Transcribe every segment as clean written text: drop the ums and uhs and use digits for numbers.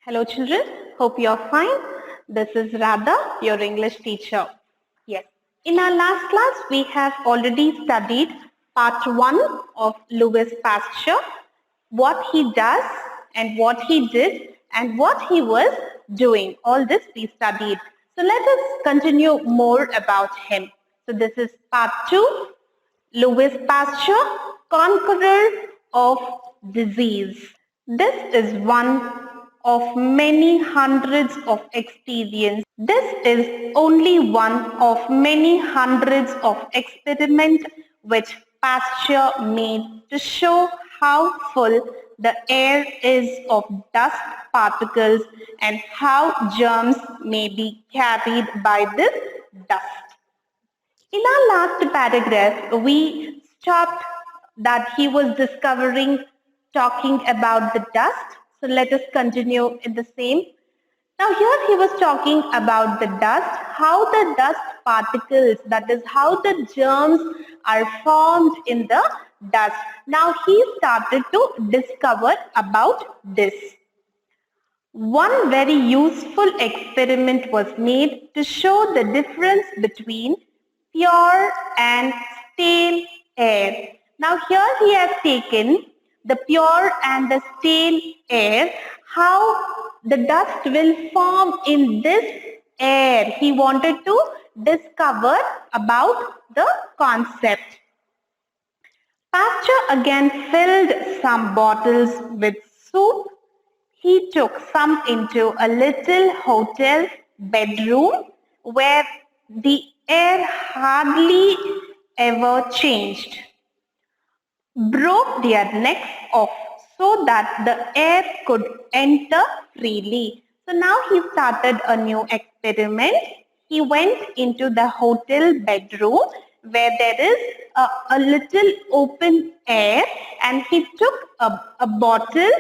Hello children, hope you are fine. This is Radha, your English teacher. Yes, in our last class we have already studied part 1 of Lois Pasture, what he does and what he did and what he was doing. All this we studied. So let us continue more about him. So this is part 2, Lois Pasture, Conqueror of Disease. This is one of many hundreds of experiences. This is only one of many hundreds of experiments which Pasteur made to show how full the air is of dust particles and how germs may be carried by this dust. In our last paragraph, we stopped that he was talking about the dust. So let us continue in the same. Now here he was talking about the dust, how the dust particles, that is how the germs are formed in the dust. Now he started to discover about this. One very useful experiment was made to show the difference between pure and stale air. Now here he has taken the pure and the stale air, how the dust will form in this air. He wanted to discover about the concept. Pasteur again filled some bottles with soup. He took some into a little hotel bedroom where the air hardly ever changed, broke their necks off so that the air could enter freely. So now he started a new experiment. He went into the hotel bedroom where there is a little open air, and he took a bottle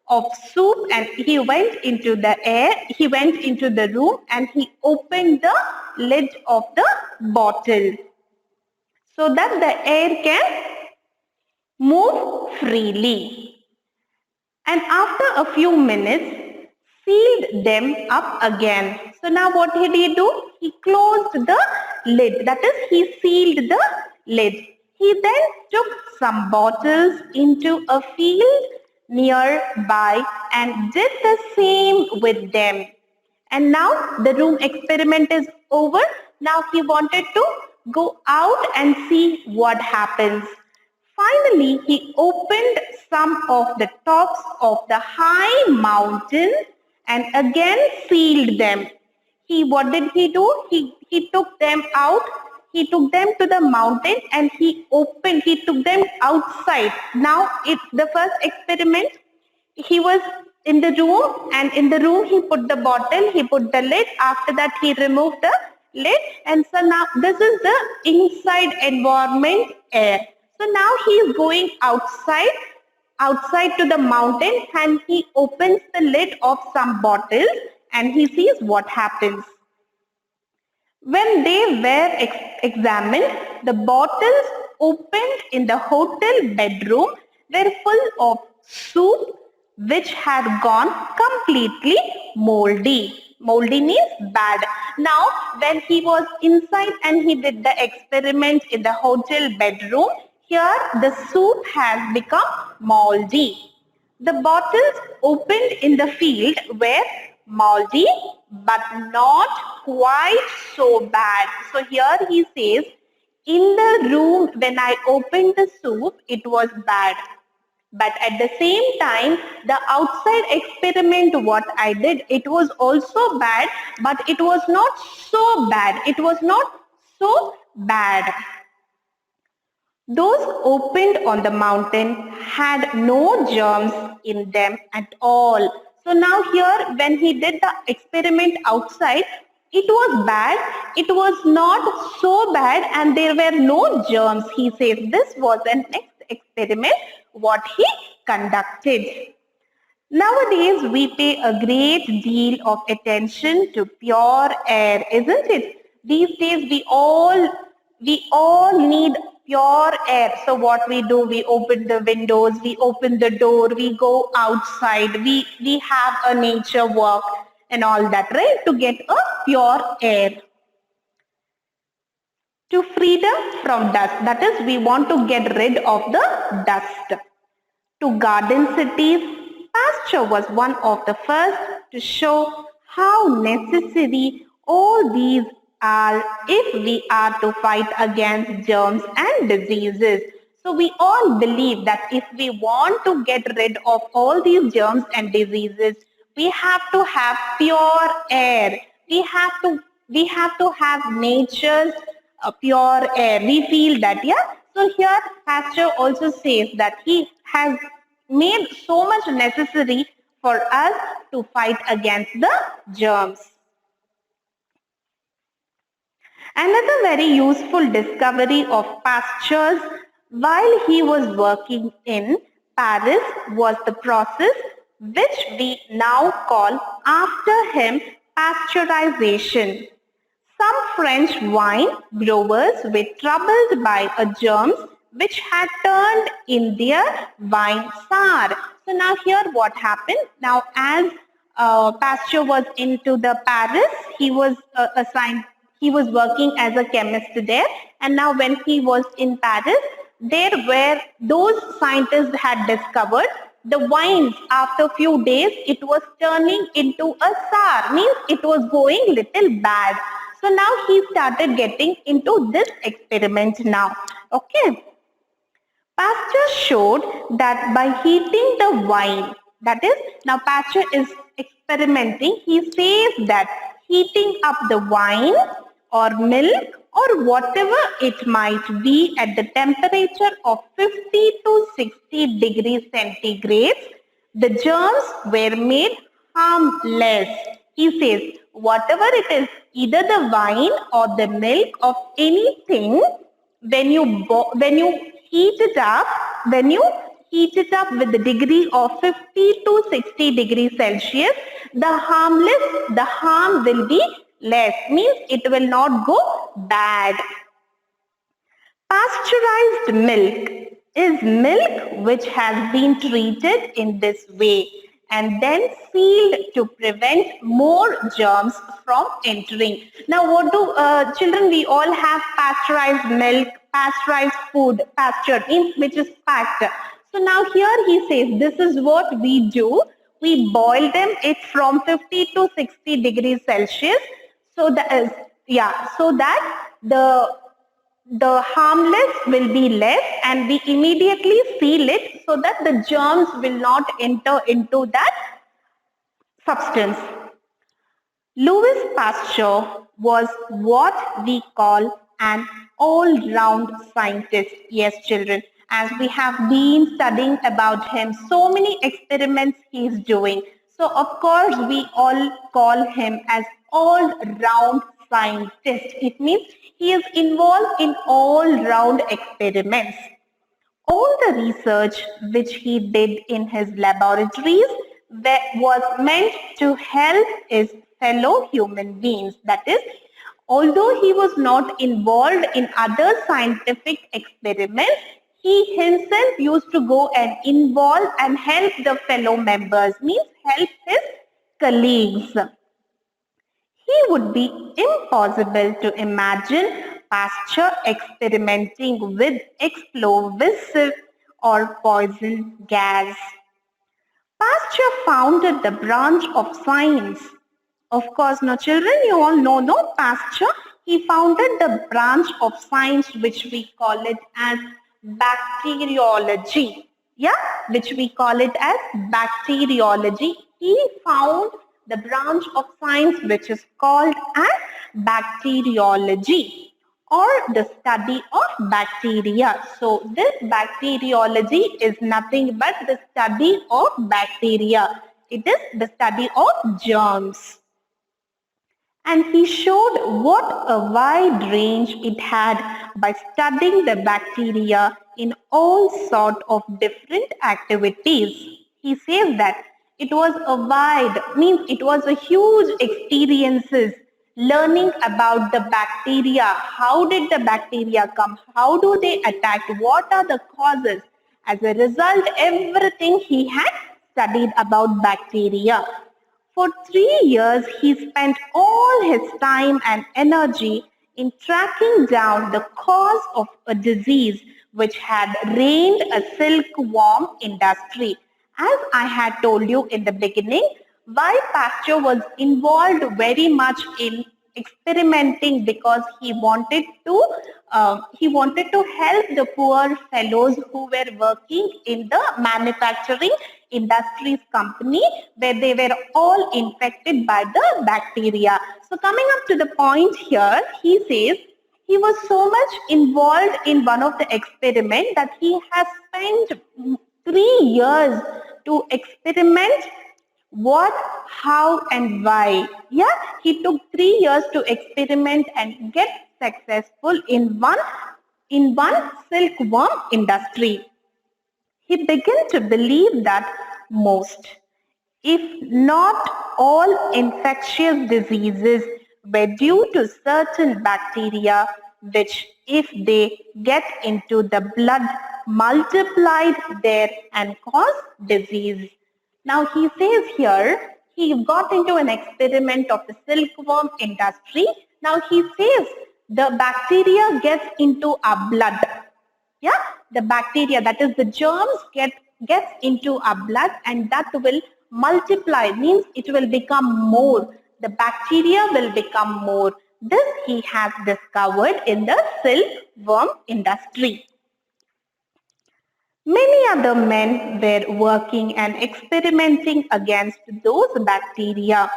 of soup and he went into the room and he opened the lid of the bottle so that the air can move freely. And after a few minutes, sealed them up again. So now what did he do? He closed the lid. That is, he sealed the lid. He then took some bottles into a field nearby and did the same with them. And now the room experiment is over. Now he wanted to go out and see what happens. Finally, he opened some of the tops of the high mountain and again sealed them. What did he do? He took them out. He took them to the mountain and he took them outside. Now, the first experiment, he was in the room, and in the room he put the bottle, he put the lid. After that, he removed the lid. And so now this is the inside environment air. So now he is going outside to the mountain, and he opens the lid of some bottles and he sees what happens. When they were examined, the bottles opened in the hotel bedroom were full of soup which had gone completely moldy. Moldy means bad. Now, when he was inside and he did the experiment in the hotel bedroom, here the soup has become moldy. The bottles opened in the field were moldy but not quite so bad. So here he says, in the room when I opened the soup, it was bad. But at the same time, the outside experiment what I did, it was also bad, but it was not so bad. It was not so bad. Those opened on the mountain had no germs in them at all. So now here, when he did the experiment outside, it was bad, it was not so bad, and there were no germs. He says this was the next experiment what he conducted. Nowadays, we pay a great deal of attention to pure air, isn't it? These days, we all need pure air. So what we do, we open the windows, we open the door, we go outside, we have a nature walk and all that, right? To get a pure air. To freedom from dust. That is, we want to get rid of the dust. To garden cities, Pasture was one of the first to show how necessary all these are if we are to fight against germs and diseases. So we all believe that if we want to get rid of all these germs and diseases, we have to have pure air. We have to have nature's pure air. We feel that, yeah. So here Pasteur also says that he has made so much necessary for us to fight against the germs. Another very useful discovery of Pasteur's while he was working in Paris was the process which we now call after him pasteurization. Some French wine growers were troubled by a germs which had turned in their wine sour. So now here what happened? Now as Pasteur was into the Paris, he was assigned, he was working as a chemist there, and now when he was in Paris, there were those scientists had discovered the wines after few days it was turning into a sour, means it was going little bad. So now he started getting into this experiment now. Okay. Pasteur showed that by heating the wine, that is, now Pasteur is experimenting, he says that heating up the wine or milk or whatever it might be at the temperature of 50 to 60 degrees centigrade, the germs were made harmless. He says, whatever it is, either the wine or the milk of anything, when you heat it up, with the degree of 50 to 60 degrees Celsius, the harm will be less, means it will not go bad. Pasteurized milk is milk which has been treated in this way and then sealed to prevent more germs from entering. Now what do children, we all have pasteurized milk, pasteurized food, Pasture means which is packed. So now here he says this is what we do. We boil them it from 50 to 60 degrees Celsius. So that is, yeah, so that the harmless will be less, and we immediately seal it so that the germs will not enter into that substance. Louis Pasteur was what we call an all-round scientist. Yes, children, as we have been studying about him, so many experiments he is doing. So, of course, we all call him as all-round scientist. It means he is involved in all-round experiments. All the research which he did in his laboratories was meant to help his fellow human beings. That is, although he was not involved in other scientific experiments, he himself used to go and involve and help the fellow members, means help his colleagues. It would be impossible to imagine Pasteur experimenting with explosive or poison gas. Pasteur founded the branch of science. Of course, no children, you all know, no, Pasteur, he founded the branch of science which we call it as bacteriology. Yeah, which we call it as bacteriology. He found the branch of science which is called as bacteriology, or the study of bacteria. So this bacteriology is nothing but the study of bacteria. It is the study of germs. And he showed what a wide range it had by studying the bacteria in all sorts of different activities. He says that it was a wide, means it was a huge experiences learning about the bacteria. How did the bacteria come? How do they attack? What are the causes? As a result, everything he had studied about bacteria. For 3 years, he spent all his time and energy in tracking down the cause of a disease which had reigned a silkworm industry. As I had told you in the beginning, why Pasteur was involved very much in experimenting, because he wanted to help the poor fellows who were working in the manufacturing industries company, where they were all infected by the bacteria. So coming up to the point here, he says he was so much involved in one of the experiments that he has spent 3 years to experiment what, how, and why. Yeah, he took 3 years to experiment and get successful in one silkworm industry. He began to believe that most, if not all, infectious diseases were due to certain bacteria which, if they get into the blood, multiplied there and cause disease. Now he says here, he got into an experiment of the silkworm industry. Now he says the bacteria gets into our blood. Yeah, the bacteria, that is the germs, gets into our blood, and that will multiply, means it will become more. The bacteria will become more. This he has discovered in the silkworm industry. Many other men were working and experimenting against those bacteria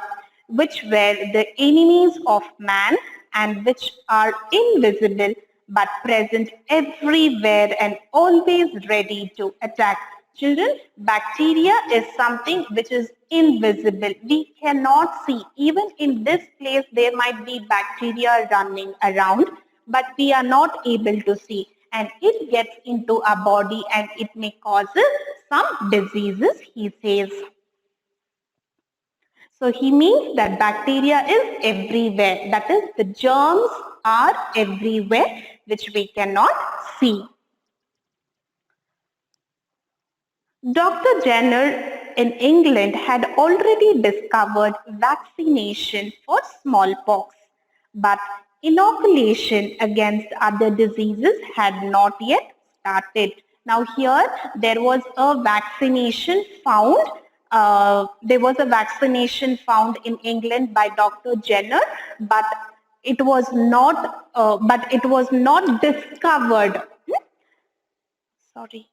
which were the enemies of man and which are invisible but present everywhere and always ready to attack. Children, bacteria is something which is invisible. We cannot see. Even in this place, there might be bacteria running around, but we are not able to see. And it gets into our body and it may cause some diseases, he says. So he means that bacteria is everywhere. That is, the germs are everywhere, which we cannot see. Dr. Jenner in England had already discovered vaccination for smallpox, but inoculation against other diseases had not yet started. Now here there was a vaccination found. There was a vaccination found in England by Dr. Jenner, but it was not. Discovered. Sorry.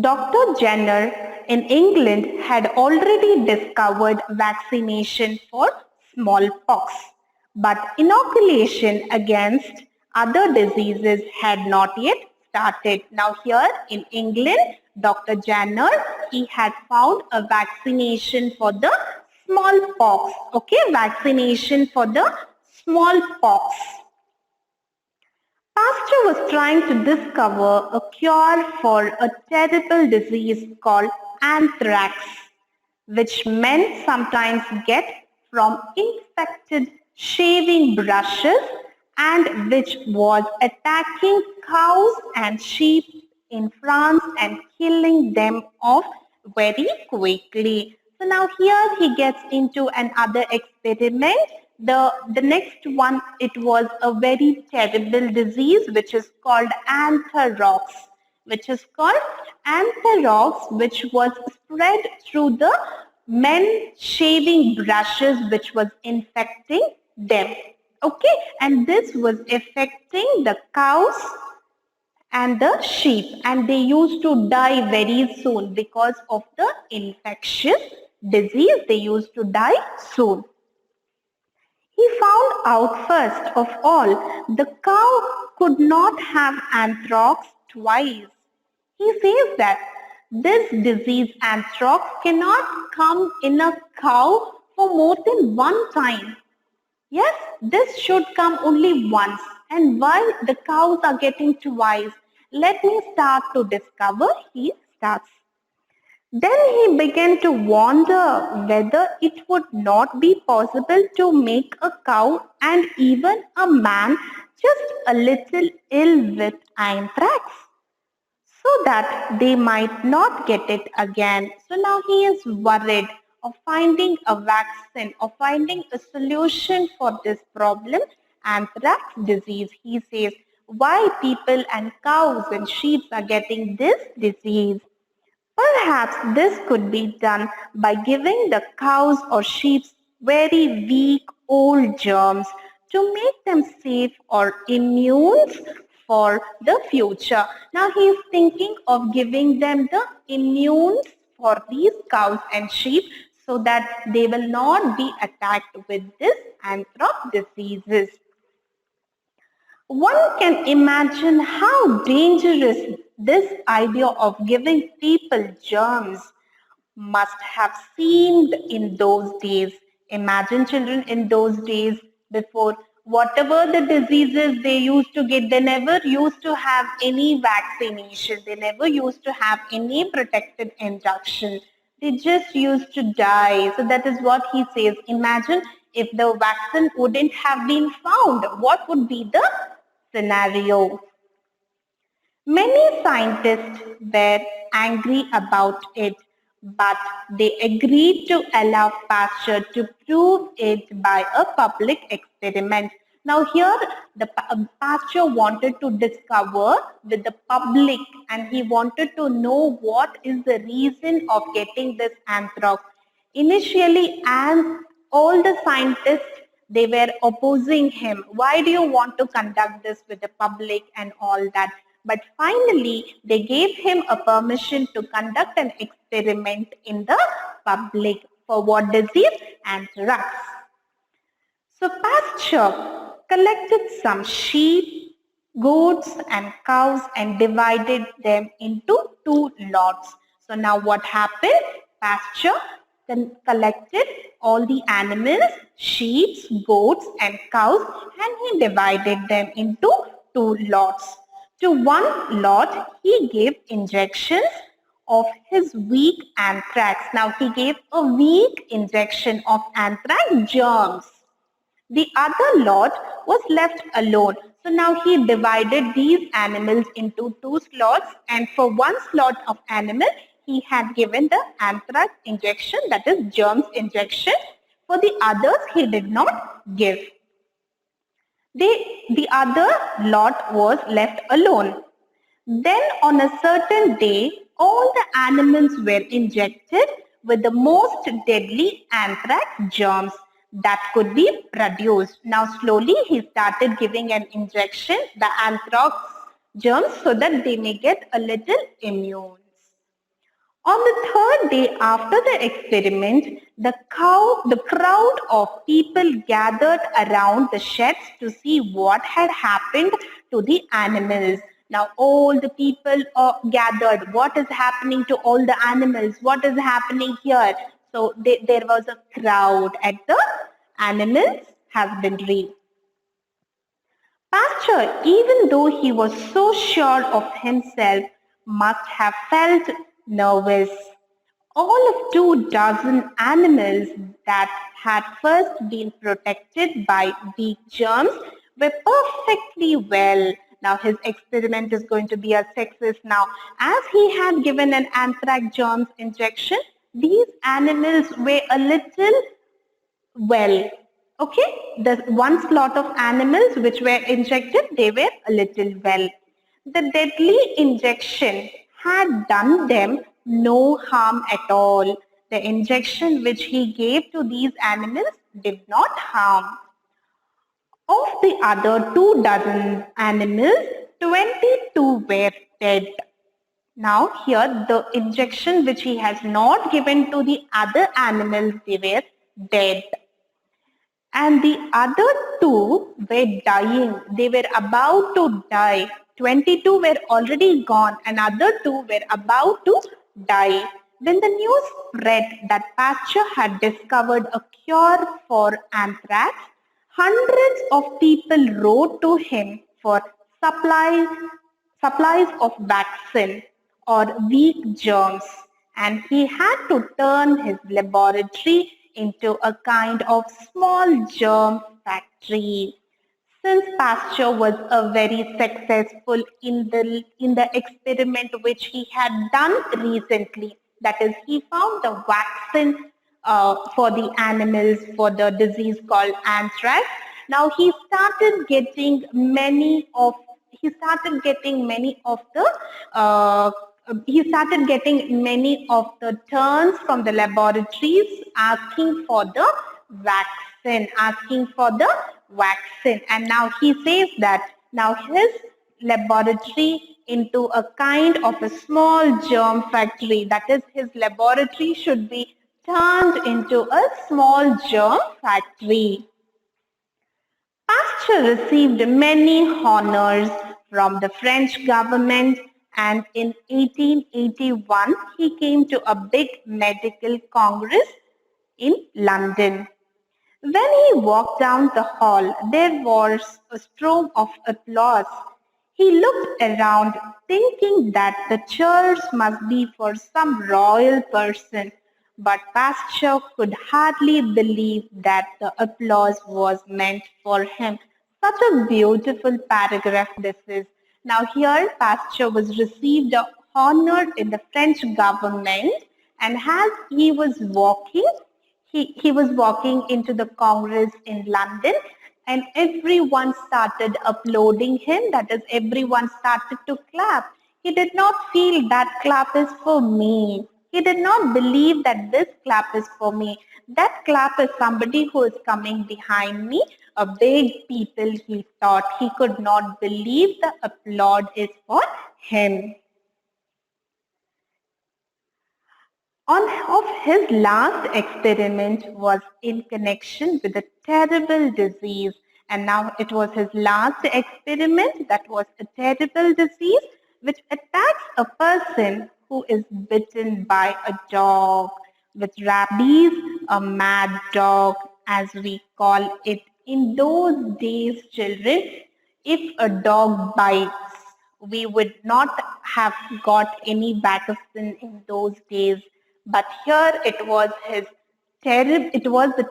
Dr. Jenner in England had already discovered vaccination for smallpox, but inoculation against other diseases had not yet started. Now here in England, Dr. Jenner, he had found a vaccination for the smallpox. Okay, vaccination for the smallpox. Pasteur was trying to discover a cure for a terrible disease called anthrax, which men sometimes get from infected shaving brushes and which was attacking cows and sheep in France and killing them off very quickly. So now here he gets into another experiment. The next one, it was a very terrible disease which is called anthrax, which was spread through the men shaving brushes which was infecting them. Okay, and this was affecting the cows and the sheep, and they used to die very soon because of the infectious disease. They used to die soon. He found out first of all, the cow could not have anthrax twice. He says that this disease anthrax cannot come in a cow for more than one time. Yes, this should come only once. And why the cows are getting twice? Let me start to discover. He starts. Then he began to wonder whether it would not be possible to make a cow and even a man just a little ill with anthrax, so that they might not get it again. So now he is worried of finding a vaccine or finding a solution for this problem, anthrax disease. He says, why people and cows and sheep are getting this disease? Perhaps this could be done by giving the cows or sheep very weak old germs to make them safe or immune for the future. Now he is thinking of giving them the immune for these cows and sheep so that they will not be attacked with this anthrax diseases. One can imagine how dangerous this idea of giving people germs must have seemed in those days. Imagine children in those days before whatever the diseases they used to get, they never used to have any vaccination. They never used to have any protected induction. They just used to die. So that is what he says. Imagine if the vaccine wouldn't have been found, what would be the scenario? Many scientists were angry about it, but they agreed to allow Pasteur to prove it by a public experiment. Now here the Pasteur wanted to discover with the public, and he wanted to know what is the reason of getting this anthrax. Initially, as all the scientists, they were opposing him. Why do you want to conduct this with the public and all that? But finally, they gave him a permission to conduct an experiment in the public. For what disease? Anthrax. So Pasture collected some sheep, goats and cows and divided them into two lots. So now what happened? Pasture collected all the animals, sheep, goats and cows, and he divided them into two lots. To one lot, he gave injections of his weak anthrax. Now he gave a weak injection of anthrax germs. The other lot was left alone. So now he divided these animals into two slots, and for one slot of animal, he had given the anthrax injection, that is germs injection. For the others, he did not give. The other lot was left alone. Then on a certain day, all the animals were injected with the most deadly anthrax germs that could be produced. Now slowly he started giving an injection, the anthrax germs, so that they may get a little immune. On the third day after the experiment, the crowd of people gathered around the sheds to see what had happened to the animals. Now all the people gathered. What is happening to all the animals? What is happening here? So there was a crowd at the animals husbandry. Pasture, even though he was so sure of himself, must have felt nervous. All of 2 dozen animals that had first been protected by weak germs were perfectly well. Now his experiment is going to be a success now. As he had given an anthrax germs injection, these animals were a little well. Okay, the one slot of animals which were injected, they were a little well. The deadly injection had done them no harm at all. The injection which he gave to these animals did not harm. Of the other 2 dozen animals, 22 were dead. Now here the injection which he has not given to the other animals, they were dead. And the other 2 were dying. They were about to die. 22 were already gone, and other 2 were about to die. When the news spread that Pasteur had discovered a cure for anthrax, hundreds of people wrote to him for supplies of vaccine or weak germs. and he had to turn his laboratory into a kind of small germ factory. Since Pasteur was very successful in the experiment which he had done recently, that is, he found the vaccine for the animals for the disease called anthrax. Now he started getting many of the uh, turns from the laboratories asking for the vaccine. And now he says that now his laboratory into a kind of a small germ factory. That is, his laboratory should be turned into a small germ factory. Pasteur received many honors from the French government, and in 1881 he came to a big medical congress in London. When he walked down the hall, there was a storm of applause. He looked around, thinking that the cheers must be for some royal person, but Pasteur could hardly believe that the applause was meant for him. Such a beautiful paragraph this is. Now here Pasteur was received a honor in the French government, and as he was walking into the Congress in London, and everyone started applauding him. That is, everyone started to clap. He did not feel that clap is for me. He did not believe that this clap is for me. That clap is somebody who is coming behind me, a big people, he thought. He could not believe the applaud is for him. Of his last experiment was in connection with a terrible disease, and now it was his last experiment that was a terrible disease which attacks a person who is bitten by a dog. With rabies, a mad dog, as we call it. In those days, children, if a dog bites, we would not have got any vaccine in those days. But here it was the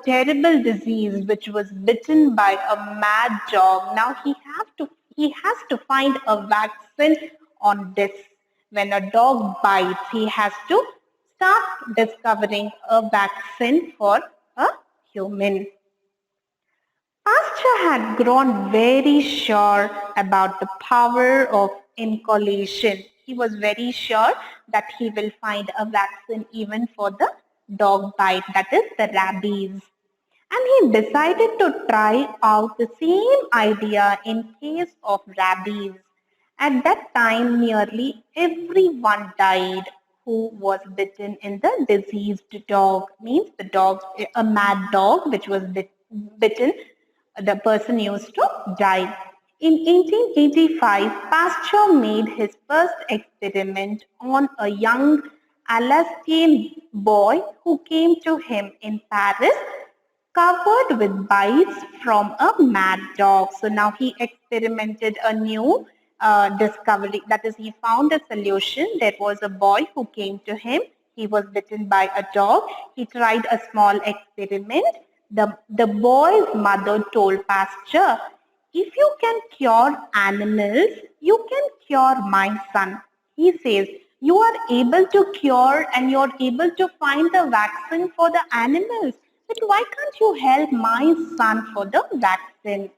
terrible disease which was bitten by a mad dog. Now he has to find a vaccine on this. When a dog bites, he has to start discovering a vaccine for a human. Pasteur had grown very sure about the power of inculation. He was very sure that he will find a vaccine even for the dog bite, that is the rabies. And he decided to try out the same idea in case of rabies. At that time, nearly everyone died who was bitten in the diseased dog. Means the dog, a mad dog which was bitten, the person used to die. In 1885, Pasteur made his first experiment on a young Alsatian boy who came to him in Paris covered with bites from a mad dog. So now he experimented a new discovery. That is, he found a solution. There was a boy who came to him. He was bitten by a dog. He tried a small experiment. The boy's mother told Pasteur, if you can cure animals, you can cure my son. He says, you are able to cure and you're able to find the vaccine for the animals. But why can't you help my son for the vaccine?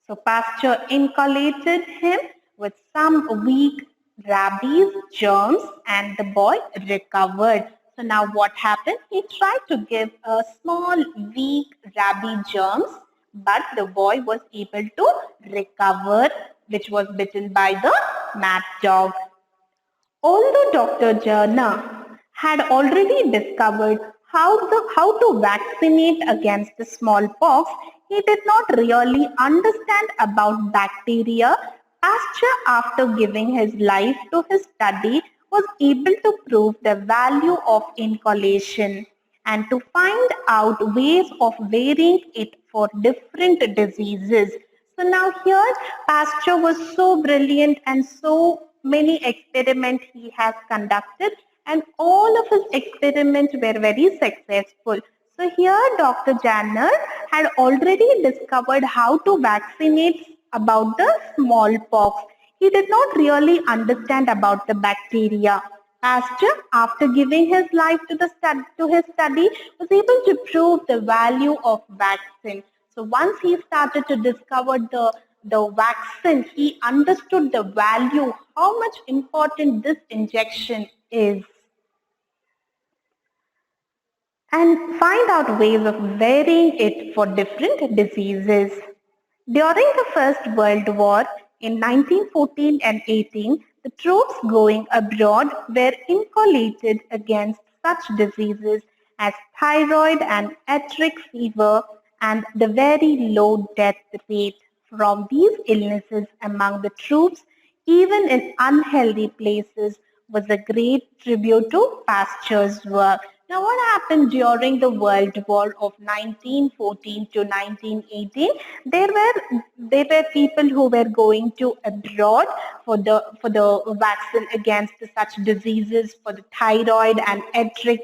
So Pasteur inoculated him with some weak rabies germs and the boy recovered. So now what happened? He tried to give a small weak rabies germs, but the boy was able to recover, which was bitten by the mad dog. Although Dr. Jenner had already discovered how to vaccinate against the smallpox, he did not really understand about bacteria. Pasteur, after giving his life to his study, was able to prove the value of inculation and to find out ways of varying it for different diseases. So now here, Pasteur was so brilliant and so many experiments he has conducted, and all of his experiments were very successful. So here Dr. Janner had already discovered how to vaccinate about the smallpox. He did not really understand about the bacteria. Pasteur, after giving his life to his study, was able to prove the value of vaccine. So once he started to discover the vaccine, he understood the value, how much important this injection is, and find out ways of varying it for different diseases. During the First World War in 1914 and 18, the troops going abroad were inoculated against such diseases as thyroid and atric fever, and the very low death rate from these illnesses among the troops, even in unhealthy places, was a great tribute to Pasteur's work. Now, what happened during the World War of 1914 to 1918? There were people who were going to abroad for the vaccine against such diseases, for the thyroid and atric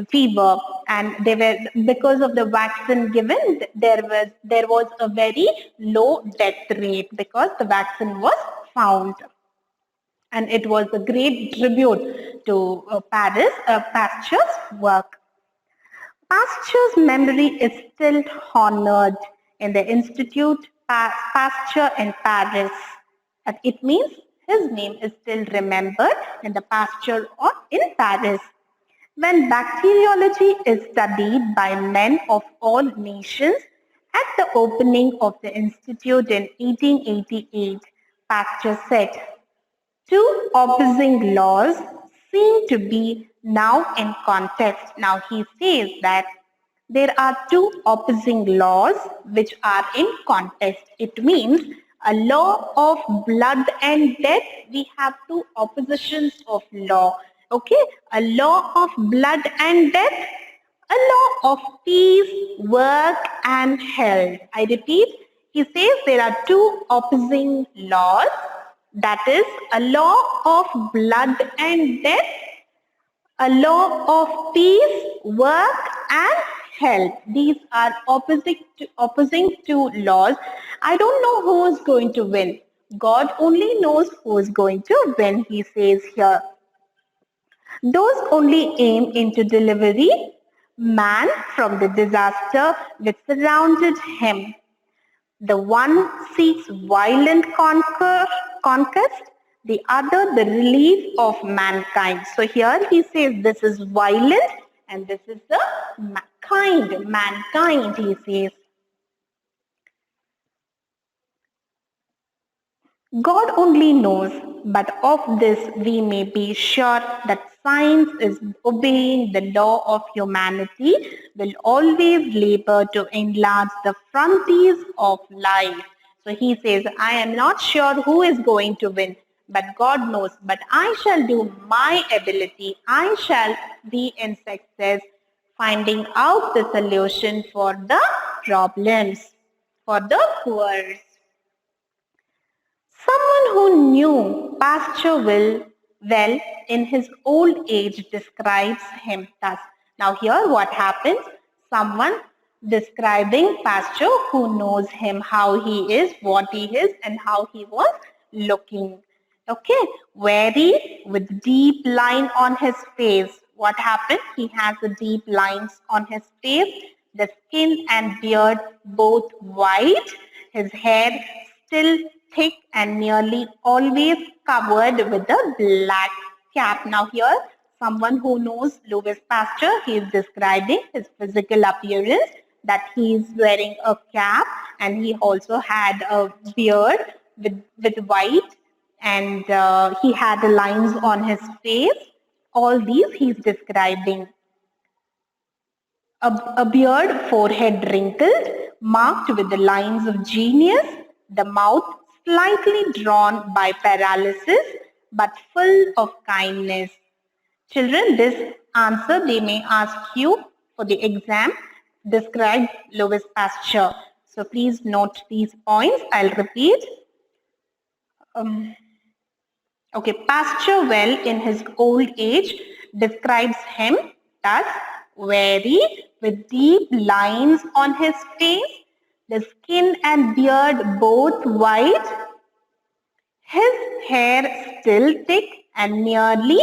fever, and they were, because of the vaccine given, there was a very low death rate because the vaccine was found, and it was a great tribute to Pasteur's work. Pasteur's memory is still honored in the Institute Pasture in Paris. And it means his name is still remembered in the Pasture or in Paris. When bacteriology is studied by men of all nations, at the opening of the institute in 1888, Pasteur said, two opposing laws seem to be now in contest. Now he says that there are two opposing laws which are in contest. It means a law of blood and death. We have two oppositions of law. Okay, a law of blood and death, a law of peace, work, and health. I repeat, he says there are two opposing laws, that is, a law of blood and death, a law of peace, work, and health. These are opposing two laws. I don't know who is going to win. God only knows who is going to win, he says here. Those only aim into delivery man from the disaster which surrounded him. The one seeks violent conquest, the other the relief of mankind. So here he says this is violent and this is the mankind, he says. God only knows, but of this we may be sure that science is obeying the law of humanity, will always labor to enlarge the frontiers of life. So he says, I am not sure who is going to win, but God knows. But I shall do my ability. I shall be in success, finding out the solution for the problems, for the poor. Someone who knew Pasture well in his old age describes him thus. Now here what happens? Someone describing Pasture who knows him, how he is, what he is, and how he was looking. Okay, very with deep line on his face. What happened? He has the deep lines on his face, the skin and beard both white, his hair still thick and nearly always covered with a black cap. Now here, someone who knows Lois Pasteur, he is describing his physical appearance, that he is wearing a cap and he also had a beard with white, and he had the lines on his face. All these he is describing. A beard, forehead wrinkled, marked with the lines of genius, the mouth slightly drawn by paralysis, but full of kindness. Children, this answer they may ask you for the exam. Describe Lois Pasteur. So please note these points. I'll repeat. Okay, Pasture well in his old age describes him thus: wary, with deep lines on his face, the skin and beard both white, his hair still thick and nearly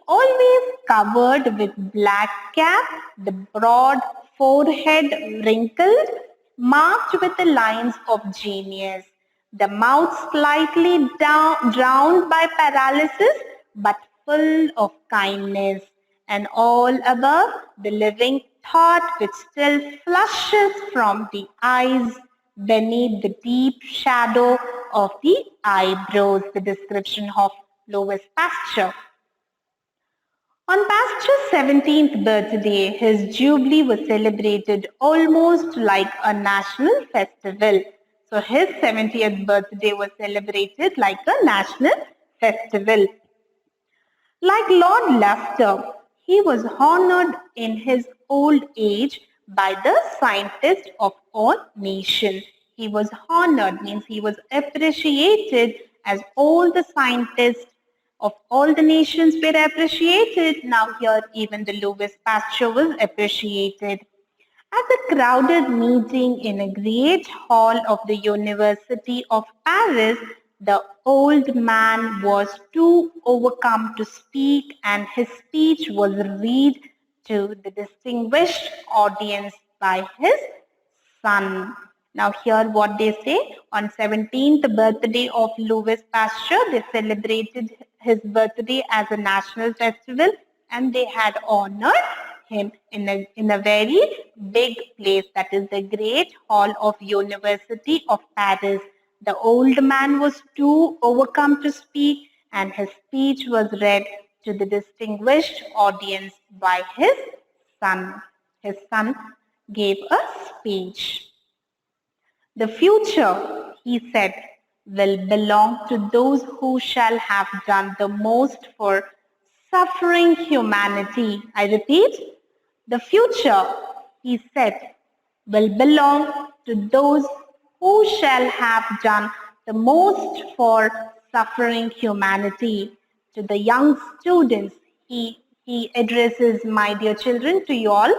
always covered with black cap, the broad forehead wrinkled, marked with the lines of genius, the mouth slightly drowned by paralysis, but full of kindness, and all above the living thought which still flushes from the eyes beneath the deep shadow of the eyebrows, the description of Lois Pasture. On Pasture's 17th birthday, his jubilee was celebrated almost like a national festival. So his 70th birthday was celebrated like a national festival. Like Lord Leicester, he was honored in his old age by the scientists of all nations. He was honored means he was appreciated as all the scientists of all the nations were appreciated. Now here even the Lois Pasture was appreciated. At a crowded meeting in a great hall of the University of Paris, the old man was too overcome to speak, and his speech was read to the distinguished audience by his son. Now here what they say, on 17th birthday of Lois Pasture, they celebrated his birthday as a national festival, and they had honored him in a very big place, that is the Great Hall of University of Paris. The old man was too overcome to speak, and his speech was read to the distinguished audience by his son. His son gave a speech. The future, he said, will belong to those who shall have done the most for suffering humanity. I repeat, the future, he said, will belong to those who shall have done the most for suffering humanity. To the young students, he addresses, my dear children, to you all.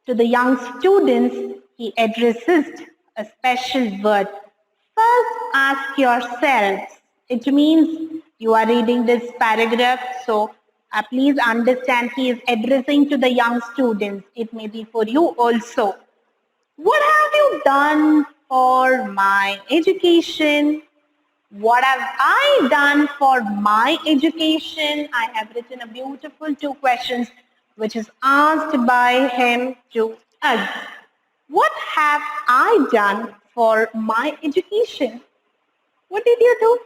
To the young students, he addresses a special word. First, ask yourselves. It means you are reading this paragraph, so please understand he is addressing to the young students. It may be for you also. What have you done for my education? What have I done for my education? I have written a beautiful 2 questions which is asked by him to us. What have I done for my education? What did you do?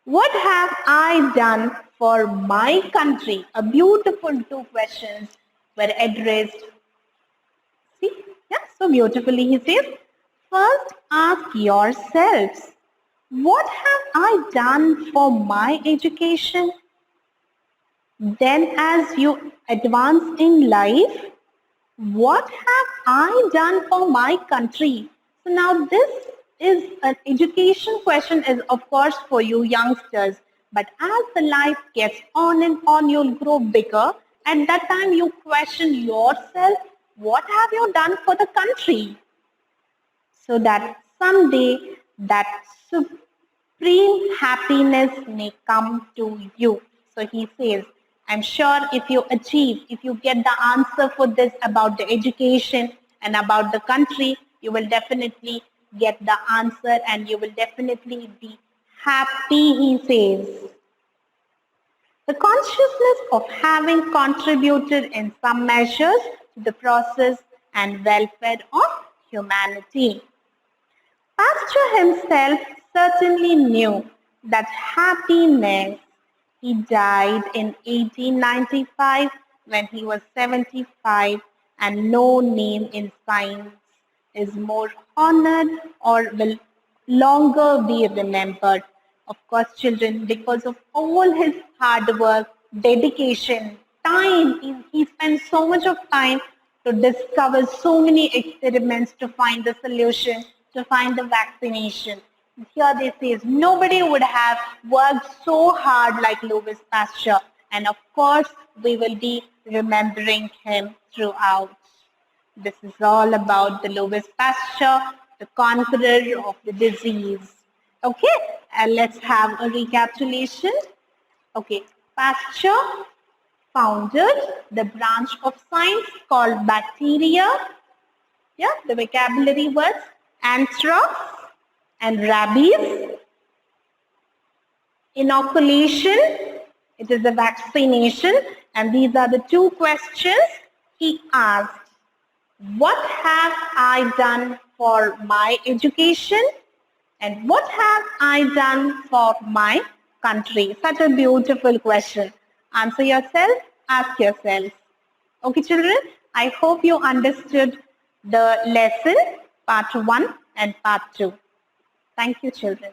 What have I done for my country? A beautiful 2 questions were addressed. See, yeah, so beautifully he says, first ask yourselves, what have I done for my education? Then as you advance in life, what have I done for my country? So now this is an education question, is of course for you youngsters, but as the life gets on and on, you'll grow bigger. At that time you question yourself, what have you done for the country? So that someday that supreme happiness may come to you. So he says, I'm sure if you achieve, if you get the answer for this about the education and about the country, you will definitely get the answer and you will definitely be happy, he says. The consciousness of having contributed in some measures to the process and welfare of humanity. Pasteur himself certainly knew that happiness. He died in 1895 when he was 75, and no name in science is more honored or will longer be remembered. Of course, children, because of all his hard work, dedication, time, he spent so much of time to discover so many experiments to find the solution, to find the vaccination. Here they say nobody would have worked so hard like Lois Pasture. And of course, we will be remembering him throughout. This is all about the Lois Pasture, the conqueror of the disease. Okay, and let's have a recapitulation. Okay, Pasture founded the branch of science called bacteria. Yeah, the vocabulary words anthrax and rabies. Inoculation, it is a vaccination, and these are the two questions he asked. What have I done for my education? And what have I done for my country? Such a beautiful question. Answer yourself, ask yourself. Okay, children, I hope you understood the lesson, part 1 and part 2. Thank you, children.